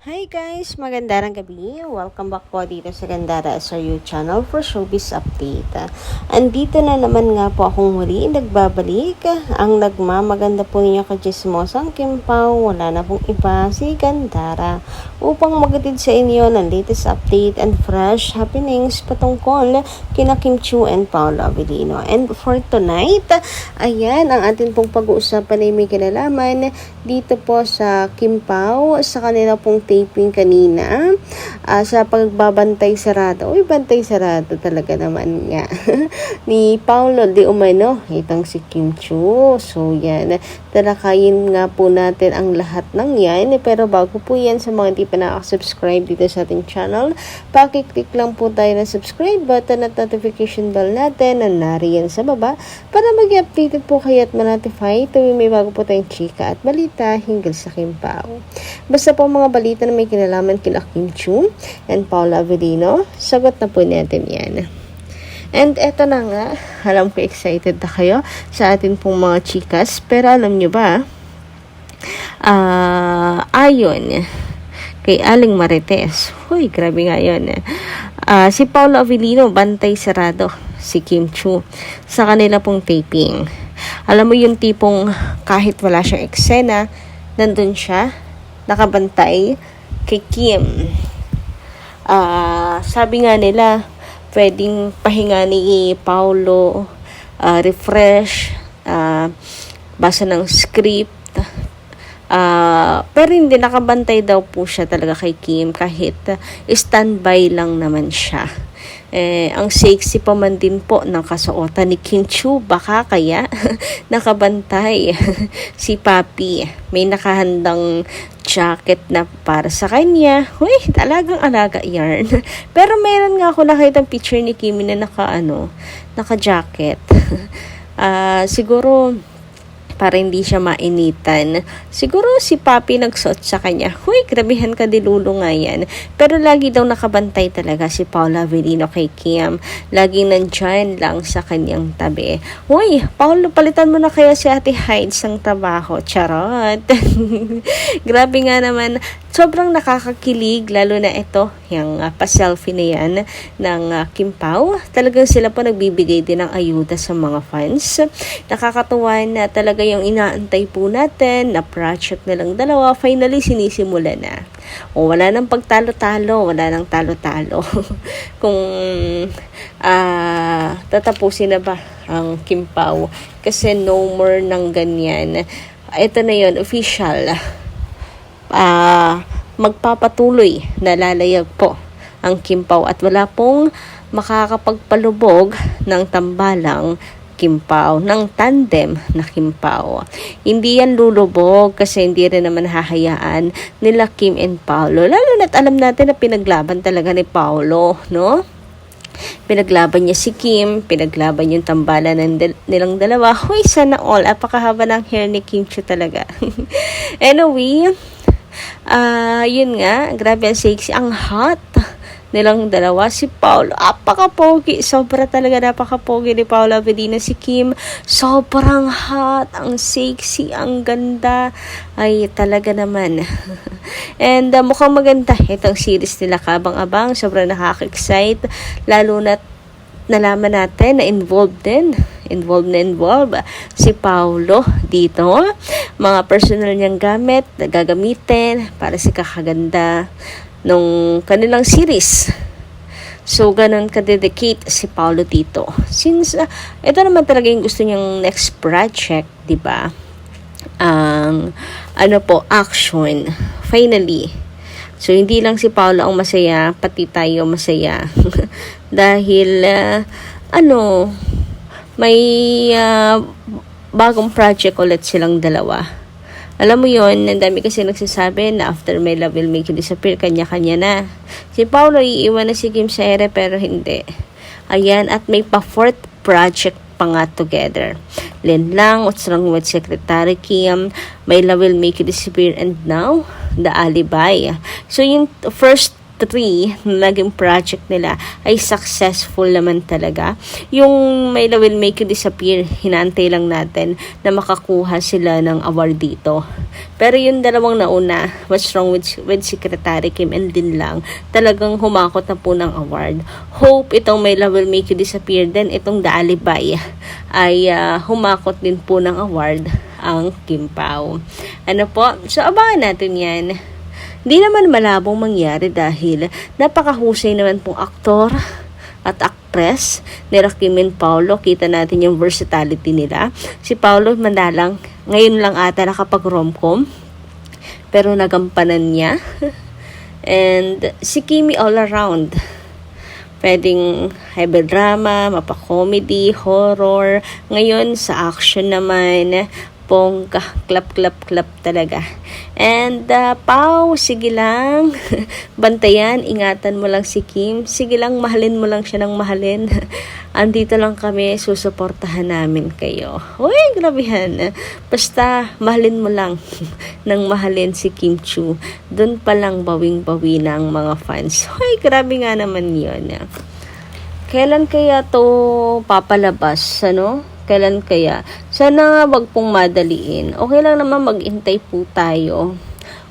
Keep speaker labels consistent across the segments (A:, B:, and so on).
A: Hi guys! Magandang gabi. Welcome back po dito sa Gandara SRU channel for showbiz update. Andito na naman nga po akong muli nagbabalik. Ang nagmamaganda po ninyo kachismosang Kim Pao, wala na pong iba si Gandara upang magatid sa inyo ng latest update and fresh happenings patungkol kina Kim Chiu and Paolo Avellino. And for tonight, ayan ang atin pong pag-uusapan ay may kinalaman dito po sa Kim Pao sa kanila pong taping kanina sa pagbabantay sarado. Uy, bantay sarado talaga naman nga ni Paolo de Umano, itong si Kim Chiu. So yan, talakayin nga po natin ang lahat ng yan. Pero bago po yan, sa mga hindi pa nakasubscribe dito sa ating channel, pakiclick lang po tayo ng subscribe button at notification bell natin na nariyan sa baba para mag-updated po kayo at ma-notify tuwing may bago po tayong chika at balita hinggil sa Kim Pao. Basta po mga balita na may kinalaman kila Kim Chiu and Paolo Avellino, sagot na po natin yan. And eto na nga, alam ko excited na kayo sa atin pong mga chikas, pero alam nyo ba, ayon kay Aling Marites, huy, grabe nga yun, si Paolo Avellino, bantay sarado si Kim Chiu sa kanila pong taping. Alam mo yung tipong kahit wala siyang eksena, nandun siya, nakabantay kay Kim. Sabi nga nila, pwedeng pahinga ni Paolo, refresh, basa ng script, pero hindi nakabantay daw po siya talaga kay Kim kahit standby lang naman siya. Ang sexy pa man din po ng kasuotan ni Kim Chiu, baka kaya nakabantay si Papi. May nakahandang jacket na para sa kanya. Uy, talagang alaga yarn. Pero meron nga ako nakita picture ni Kim na naka-jacket. Siguro para hindi siya mainitan. Siguro si Papi nagsuot sa kanya. Huy, grabihan ka dilulo nga yan. Pero lagi daw nakabantay talaga si Paolo Avellino kay Kim. Laging nandyan lang sa kanyang tabi. Huy, Paolo, palitan mo na kaya si Ate Hides ng trabaho. Charot. Grabe nga naman. Sobrang nakakakilig, lalo na ito, yung pa-selfie na yan ng Kim Pao. Talagang sila pa nagbibigay din ng ayuda sa mga fans. Nakakatuwa na talaga yung inaantay po natin na project na lang dalawa, finally sinisimula na. O wala nang pagtalo-talo, wala nang talo-talo. Kung tatapusin na ba ang Kim Pao, kasi no more ng ganyan. Ito na yon, official. Magpapatuloy na lalayag po ang Kim Pao at wala pong makakapagpalubog ng tambalang Kim Pao, ng tandem na Kim Pao. Hindi yan lulubog kasi hindi rin naman hahayaan nila Kim and Paolo. Lalo na't alam natin na pinaglaban talaga ni Paolo, no? Pinaglaban niya si Kim, pinaglaban yung tambalan nilang dalawa. Huy, sana all. Apakahaba ng hair ni Kim Chiu talaga. Anyway, yun nga, grabe ang sexy, ang hot nilang dalawa. Si Paolo, apaka-pogi, sobra talaga napaka-pogi ni Paolo Avellino. Si Kim, sobrang hot, ang sexy, ang ganda, ay talaga naman. And mukhang maganda itong series nila, kabang-abang, sobrang nakaka-excite, lalo na nalaman natin na involved si Paolo dito. Mga personal niyang gamit na gagamitin para si kakaganda nung kanilang series. So, ganun ka-dedicate si Paolo dito. Since, ito naman talaga yung gusto niyang next project, di ba? Ang, action. Finally. So, hindi lang si Paolo ang masaya, pati tayo masaya. Dahil, may bagong project ulit silang dalawa. Alam mo yon, ang dami kasi nagsasabi na after My Love Will Make You Disappear, kanya-kanya na. Si Paolo iiwan na si Kim sa ere, pero hindi. Ayan, at may pa-fourth project pa nga together. Linlang, What's Wrong with Secretary Kim, My Love Will Make You Disappear, and now, The Alibi. So, yung first 3 na naging project nila ay successful naman talaga. Yung My Love Will Make You Disappear, hinantay lang natin na makakuha sila ng award dito. Pero yung dalawang nauna, What's Wrong with Secretary Kim and Din Lang, talagang humakot na po ng award. Hope itong My Love Will Make You Disappear din, itong The Alibi, ay humakot din po ng award ang Kim Pao. Ano po? So, abangan natin yan. Hindi naman malabong mangyari dahil napakahusay naman pong aktor at actress ni Kim and Paolo. Kita natin yung versatility nila. Si Paolo madalang, ngayon lang ata nakapag romcom, pero nagampanan niya. And si Kimi all around. Pwedeng heavy drama, mapa-comedy, horror. Ngayon sa action naman, pongka, clap talaga. And Pao, sige lang. Bantayan, ingatan mo lang si Kim. Sige lang, mahalin mo lang siya ng mahalin. Andito lang kami, susuportahan namin kayo. Uy, grabehan. Basta, mahalin mo lang ng mahalin si Kim Chiu. Doon pa lang bawing-bawi ng mga fans. Uy, grabe nga naman yun. Kailan kaya to papalabas, ano? Kailan kaya? Sana wag pong madaliin. Okay lang naman maghintay po tayo.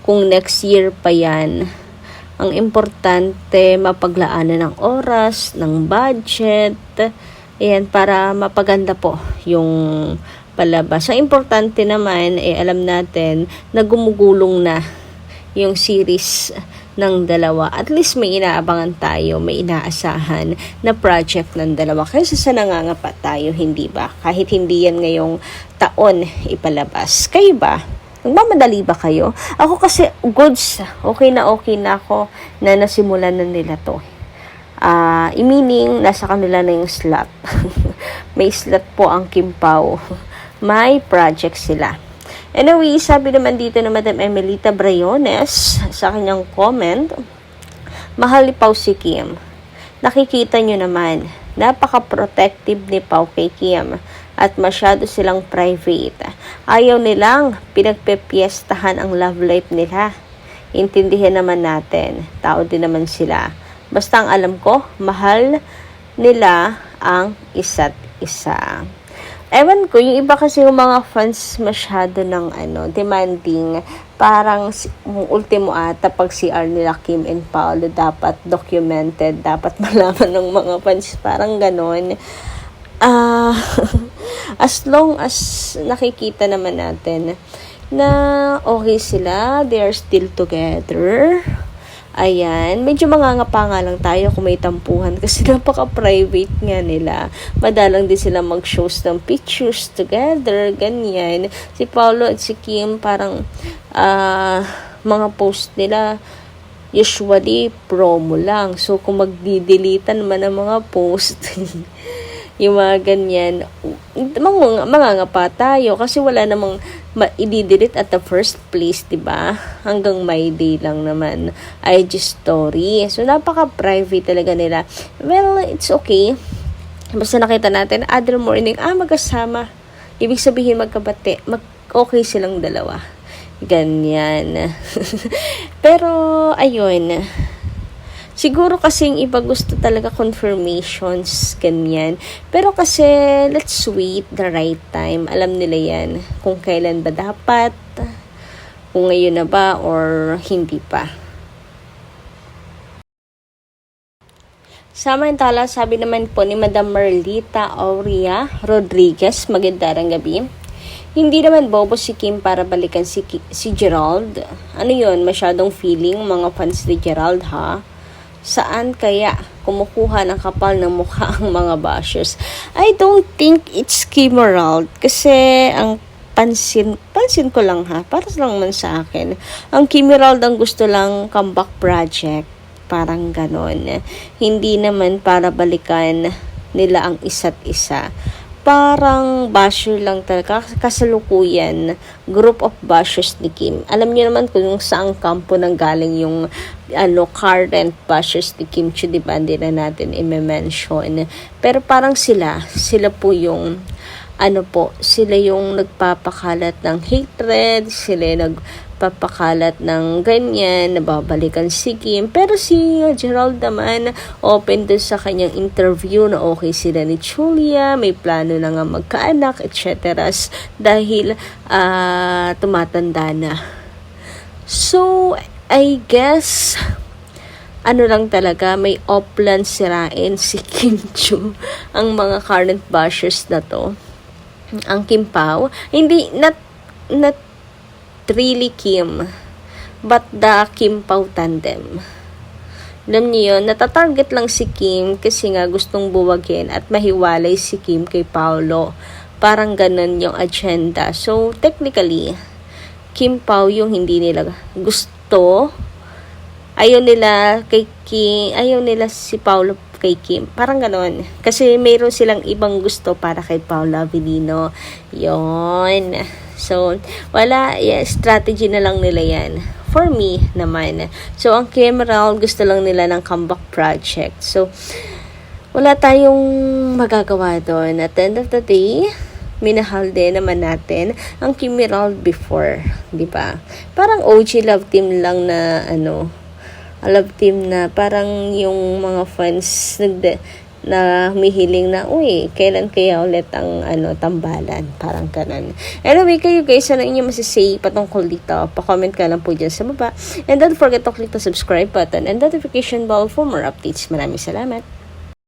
A: Kung next year pa yan. Ang importante, mapaglaanan ng oras, ng budget. Ayan, para mapaganda po yung palabas. Ang importante naman, alam natin na gumugulong na yung series ng dalawa. At least may inaabangan tayo, may inaasahan na project ng dalawa. Kaysa sa nangangapa tayo, hindi ba? Kahit hindi yan ngayong taon ipalabas. Kayo ba? Nagmamadali ba kayo? Ako kasi, goods. Okay na ako na nasimulan na nila to. Meaning, nasa kanila na yung slot. May slot po ang Kim Pao. May project sila. Anyway, sabi naman dito na Madam Emelita Brayones sa kanyang comment, mahal ni Pao si Kim. Nakikita nyo naman, napaka-protective ni Pao kay Kim at masyado silang private. Ayaw nilang pinagpepiestahan ang love life nila. Intindihin naman natin, tao din naman sila. Basta ang alam ko, mahal nila ang isa't isa. Ewan ko, yung iba kasi yung mga fans masyado ng demanding. Parang ultimo ata pag CR nila Kim and Paolo dapat documented, dapat malaman ng mga fans. Parang ganon. As long as nakikita naman natin na okay sila, they are still together. Ayan, medyo mangangapa nga lang tayo kung may tampuhan kasi napaka-private nga nila. Madalang din sila mag-shows ng pictures together, ganyan. Si Paolo at si Kim parang mga post nila usually promo lang. So kung magdi-deletan man ang mga post, yung mga ganyan, mangangapa tayo kasi wala namang i-delete at the first place, diba? Hanggang my day lang naman IG story. So napaka-private talaga nila. Well, it's okay. Basta nakita natin other morning, magkasama. Ibig sabihin magkabate, okay silang dalawa. Ganyan. Pero ayun, siguro kasing iba gusto talaga confirmations, ganyan. Pero kasi, let's wait the right time. Alam nila yan kung kailan ba dapat, kung ngayon na ba, or hindi pa. Samantala, sabi naman po ni Madam Merlita Aurea Rodriguez, magandang gabi. Hindi naman bobo si Kim para balikan si Gerald. Ano yun, masyadong feeling mga fans ni Gerald, ha? Saan kaya kumukuha ng kapal ng mukha ang mga bashers? I don't think it's Kim Gerald. Kasi ang pansin ko lang ha, para lang man sa akin. Ang Kim Gerald ang gusto lang comeback project. Parang ganon. Hindi naman para balikan nila ang isa't isa. Parang basher lang talaga, kasalukuyan, group of bashers ni Kim. Alam niyo naman kung saan kampo nang galing yung current bashers ni Kim Chiu, diba? Hindi na natin i-mention. Pero parang sila po yung sila yung nagpapakalat ng hatred, sila yung nagpapakalat ng ganyan, nababalikan si Kim. Pero si Gerald naman, open doon sa kanyang interview na okay sila ni Julia, may plano na nga magkaanak, etc. Dahil tumatanda na. So, I guess, ano lang talaga, may oplan sirain si Kim Chiu, ang mga current bashers na to. Ang Kim Pao, hindi, not really Kim, but the Kim Pao tandem. Alam niyo yun, natatarget lang si Kim kasi nga gustong buwagin at mahiwalay si Kim kay Paolo. Parang ganun yung agenda. So, technically, Kim Pao yung hindi nila gusto. Ayaw nila kay Kim, ayaw nila si Paolo kay Kim. Parang gano'n. Kasi mayroon silang ibang gusto para kay Paolo Avellino. Yon. So, wala. Yeah, strategy na lang nila yan. For me naman. So, ang Kim Raul gusto lang nila ng comeback project. So, wala tayong magagawa doon. At the end of the day, minahal din naman natin ang Kim Raul before. Di ba? Parang OG love team lang na love team na parang yung mga fans na humihiling na, uy, kailan kaya ulit ang tambalan? Parang ganun. Anyway, kayo guys, ano inyo masisay patungkol dito? Pa-comment ka lang po dyan sa baba. And don't forget to click the subscribe button and notification bell for more updates. Maraming salamat.